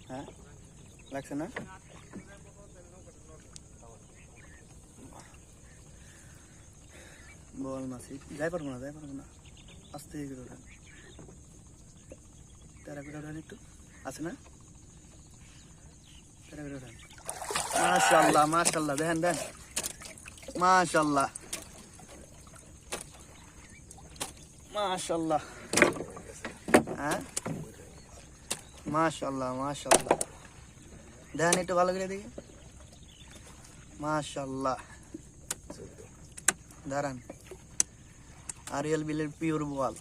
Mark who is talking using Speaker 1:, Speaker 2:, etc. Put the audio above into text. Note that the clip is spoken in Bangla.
Speaker 1: হ্যাঁ লাগছে না? বল মাছি যাই পারবো না আস্তে করে ওঠান, তেরা করে ওঠান একটু, আছে না? তেরা করে ওঠান। মাশাআল্লাহ দেখেন মাশাআল্লাহ হ্যাঁ মাশাআল্লাহ দেখেন একটু ভালো করে দেখি। মাশাআল্লাহ দাঁড়ান, আরিয়াল বিলের পিওর বোয়াল।